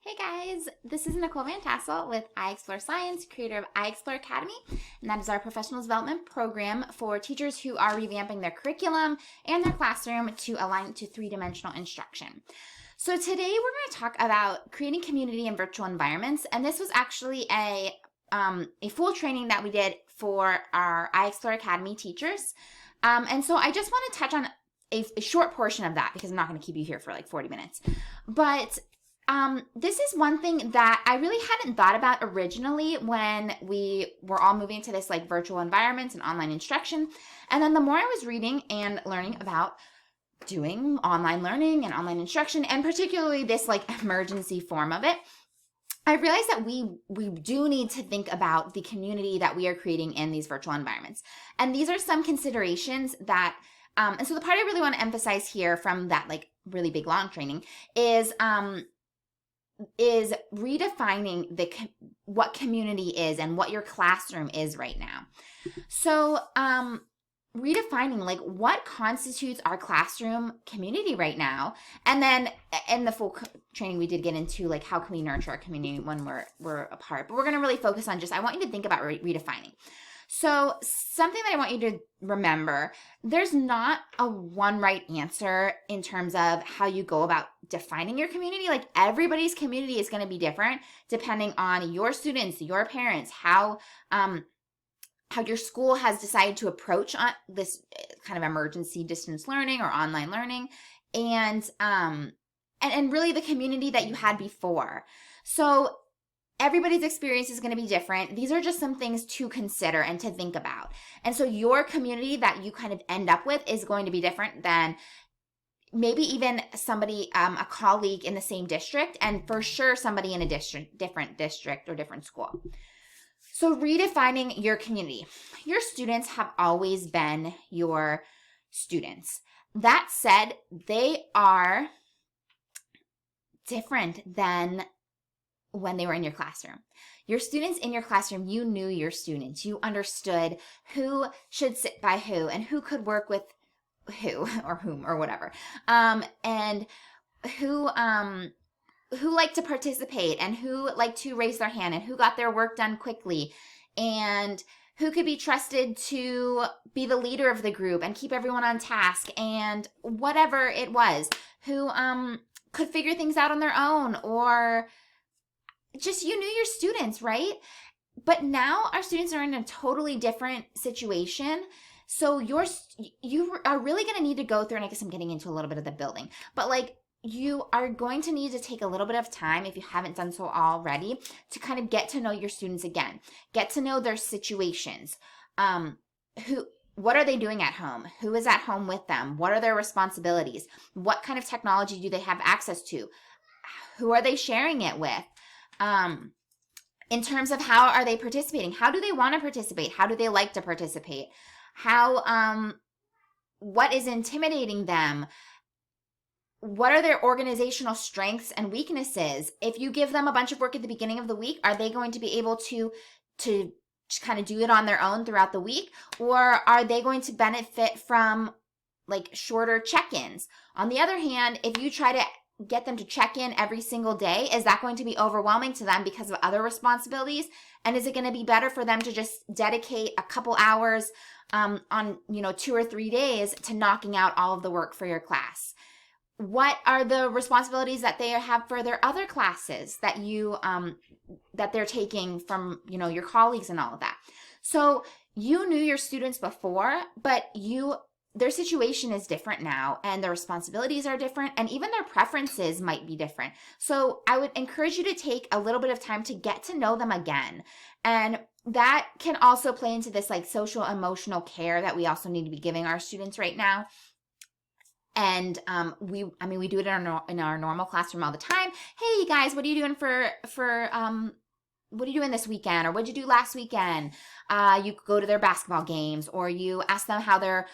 Hey guys, this is Nicole Van Tassel with I Explore Science, creator of I Explore Academy, and that is our professional development program for teachers who are revamping their curriculum and their classroom to align to three-dimensional instruction. So today we're going to talk about creating community in virtual environments, and this was actually a full training that we did for our I Explore Academy teachers. And so I just want to touch on a short portion of that because I'm not going to keep you here for like 40 minutes. But this is one thing that I really hadn't thought about originally when we were all moving to this like virtual environments and online instruction. And then the more I was reading and learning about doing online learning and online instruction, and particularly this like emergency form of it, I realized that we do need to think about the community that we are creating in these virtual environments. And these are some considerations that, and so the part I really want to emphasize here from that like really big long training is redefining what community is and what your classroom is right now. So redefining like what constitutes our classroom community right now, and then in the full training we did get into like how can we nurture our community when we're apart, but we're going to really focus on just I want you to think about redefining. So something that I want you to remember, there's not a one right answer in terms of how you go about defining your community. Like everybody's community is going to be different depending on your students, your parents, how your school has decided to approach on this kind of emergency distance learning or online learning, and really the community that you had before. So everybody's experience is going to be different. These are just some things to consider and to think about. And so your community that you kind of end up with is going to be different than maybe even somebody, a colleague in the same district, and for sure somebody in a different district or different school. So redefining your community. Your students have always been your students. That said, they are different than when they were in your classroom. Your students in your classroom, you knew your students. You understood who should sit by who and who could work with who or whom or whatever. And who liked to participate and who liked to raise their hand and who got their work done quickly and who could be trusted to be the leader of the group and keep everyone on task and whatever it was, who could figure things out on their own, or just you knew your students, right? But now our students are in a totally different situation. So you are really going to need to go through, and I guess I'm getting into a little bit of the building, but like you are going to need to take a little bit of time, if you haven't done so already, to kind of get to know your students again, get to know their situations. What are they doing at home? Who is at home with them? What are their responsibilities? What kind of technology do they have access to? Who are they sharing it with? In terms of how are they participating? How do they want to participate? How do they like to participate? What is intimidating them? What are their organizational strengths and weaknesses? If you give them a bunch of work at the beginning of the week, are they going to be able to just kind of do it on their own throughout the week? Or are they going to benefit from like shorter check-ins? On the other hand, if you try to get them to check in every single day, is that going to be overwhelming to them because of other responsibilities? And is it going to be better for them to just dedicate a couple hours on 2 or 3 days to knocking out all of the work for your class? What are the responsibilities that they have for their other classes that that they're taking from your colleagues and all of that? So you knew your students before, but their situation is different now, and their responsibilities are different, and even their preferences might be different. So I would encourage you to take a little bit of time to get to know them again. And that can also play into this like social emotional care that we also need to be giving our students right now. And we do it in our normal classroom all the time. Hey guys, what are you doing what are you doing this weekend? Or what'd you do last weekend? You go to their basketball games, or you ask them how their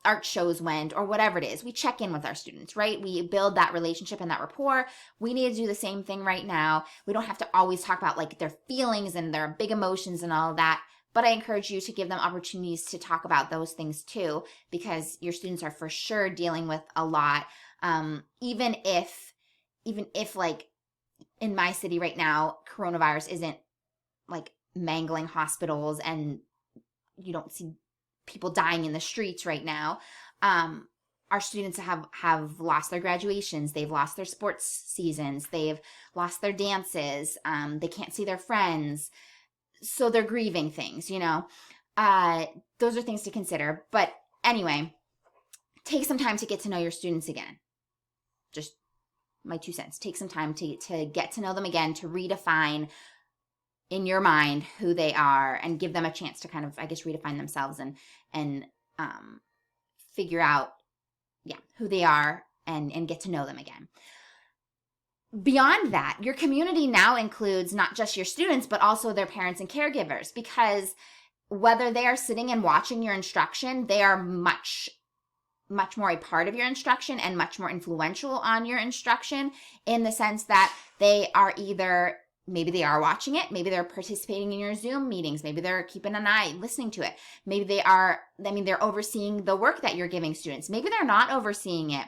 art shows went, or whatever it is. We check in with our students, right? We build that relationship and that rapport. We need to do the same thing right now. We don't have to always talk about like their feelings and their big emotions and all of that. But I encourage you to give them opportunities to talk about those things too, because your students are for sure dealing with a lot. Even if like in my city right now, coronavirus isn't like mangling hospitals and you don't see people dying in the streets right now. Our students have lost their graduations. They've lost their sports seasons. They've lost their dances. They can't see their friends. So they're grieving things, those are things to consider. But anyway, take some time to get to know your students again. Just my 2 cents. Take some time to get to know them again, to redefine in your mind who they are and give them a chance to kind of, I guess, redefine themselves and figure out, who they are and get to know them again. Beyond that, your community now includes not just your students, but also their parents and caregivers, because whether they are sitting and watching your instruction, they are much more a part of your instruction and much more influential on your instruction, in the sense that they are either, maybe they are watching it, maybe they're participating in your Zoom meetings, maybe they're keeping an eye, listening to it. Maybe they're overseeing the work that you're giving students. Maybe they're not overseeing it.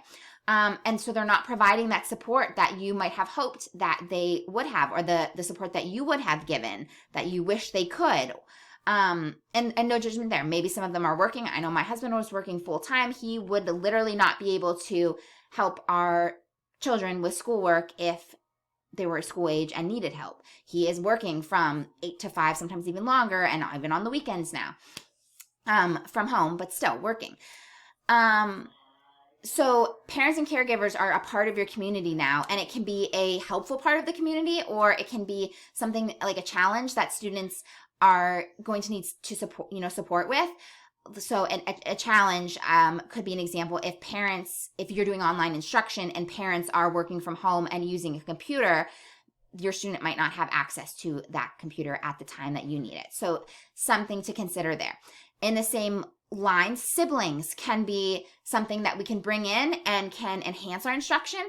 And so they're not providing that support that you might have hoped that they would have, or the support that you would have given, that you wish they could. And no judgment there. Maybe some of them are working. I know my husband was working full time. He would literally not be able to help our children with schoolwork if they were school age and needed help. He is working from 8 to 5, sometimes even longer, and even on the weekends now, from home, but still working. So parents and caregivers are a part of your community now, and it can be a helpful part of the community, or it can be something like a challenge that students are going to need to support with. So a challenge could be an example if you're doing online instruction and parents are working from home and using a computer, your student might not have access to that computer at the time that you need it. So something to consider there. In the same line, siblings can be something that we can bring in and can enhance our instruction.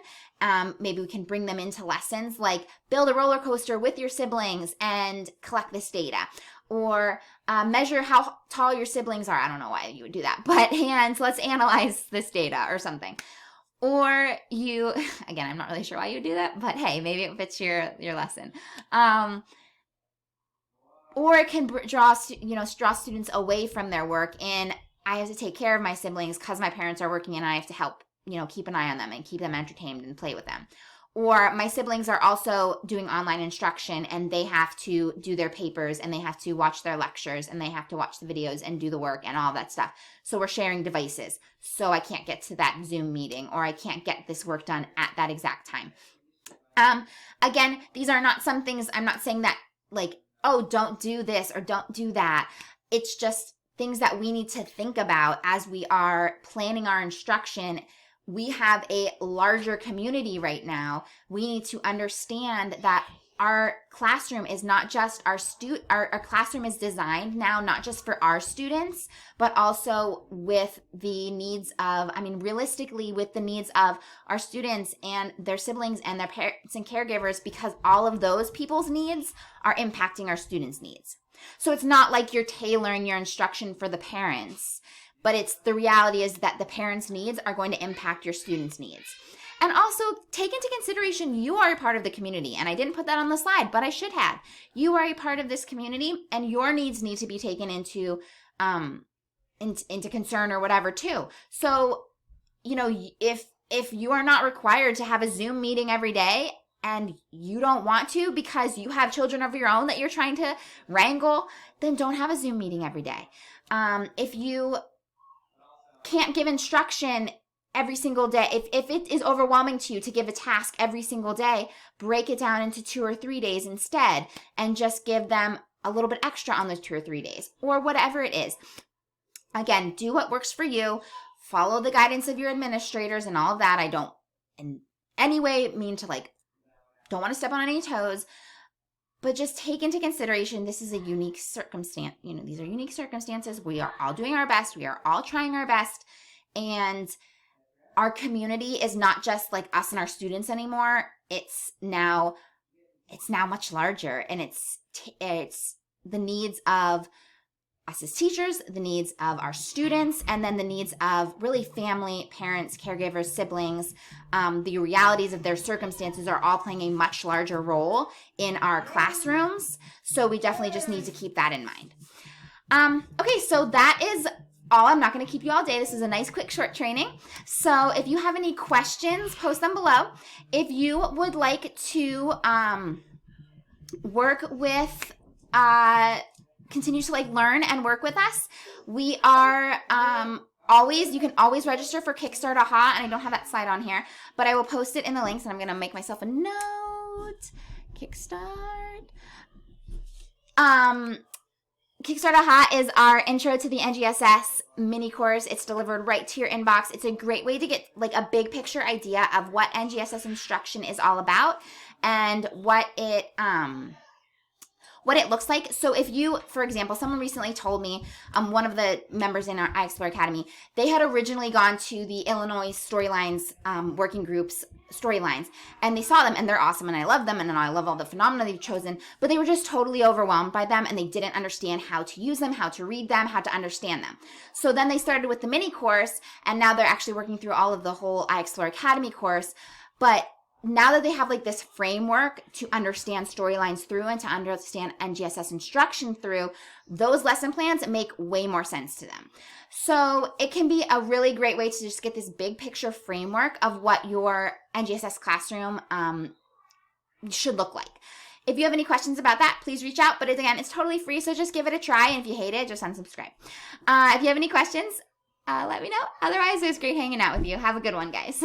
Maybe we can bring them into lessons like build a roller coaster with your siblings and collect this data, or measure how tall your siblings are. I don't know why you would do that, but let's analyze this data or something. Or again, I'm not really sure why you would do that, but hey, maybe it fits your lesson. Or it can draw students away from their work, and I have to take care of my siblings because my parents are working and I have to help, keep an eye on them and keep them entertained and play with them. Or my siblings are also doing online instruction and they have to do their papers and they have to watch their lectures and they have to watch the videos and do the work and all that stuff. So we're sharing devices. So I can't get to that Zoom meeting, or I can't get this work done at that exact time. Again, these are not some things, I'm not saying that like, oh, don't do this or don't do that. It's just things that we need to think about as we are planning our instruction. We have a larger community right now. We need to understand that our classroom is not just our classroom is designed now not just for our students, but also with the needs of, realistically with the needs of our students and their siblings and their parents and caregivers, because all of those people's needs are impacting our students' needs. So it's not like you're tailoring your instruction for the parents, but the reality is that the parents' needs are going to impact your students' needs. And also take into consideration, you are a part of the community. And I didn't put that on the slide, but I should have. You are a part of this community and your needs need to be taken into concern or whatever too. So, if you are not required to have a Zoom meeting every day and you don't want to because you have children of your own that you're trying to wrangle, then don't have a Zoom meeting every day. If you can't give instruction every single day, if it is overwhelming to you to give a task every single day, break it down into 2 or 3 days instead and just give them a little bit extra on those 2 or 3 days, or whatever it is. Again, do what works for you. Follow the guidance of your administrators and all of that. I don't in any way mean to don't want to step on any toes, but just take into consideration this is a unique circumstance. These are unique circumstances. We are all doing our best. We are all trying our best. And our community is not just like us and our students anymore. It's now much larger, and it's the needs of us as teachers, the needs of our students, and then the needs of really family, parents, caregivers, siblings. The realities of their circumstances are all playing a much larger role in our classrooms. So we definitely just need to keep that in mind. Okay, so that is all. I'm not going to keep you all day. This is a nice, quick, short training. So if you have any questions, post them below. If you would like to work with continue to learn and work with us, we are you can always register for Kickstart AHA, and I don't have that slide on here, but I will post it in the links, and I'm going to make myself a note. Kickstart. Kickstart AHA is our intro to the NGSS mini course. It's delivered right to your inbox. It's a great way to get a big picture idea of what NGSS instruction is all about and what it looks like. So if you, for example, someone recently told me, one of the members in our iExplore Academy, they had originally gone to the Illinois Storylines working groups storylines, and they saw them, and they're awesome, and I love them, and then I love all the phenomena they've chosen, but they were just totally overwhelmed by them, and they didn't understand how to use them, how to read them, how to understand them. So then they started with the mini course, and now they're actually working through all of the whole iExplore Academy course. But now that they have this framework to understand storylines through and to understand NGSS instruction through, those lesson plans make way more sense to them. So it can be a really great way to just get this big picture framework of what your NGSS classroom should look like. If you have any questions about that, please reach out. But again, it's totally free, so just give it a try. And if you hate it, just unsubscribe. If you have any questions, let me know. Otherwise, it was great hanging out with you. Have a good one, guys.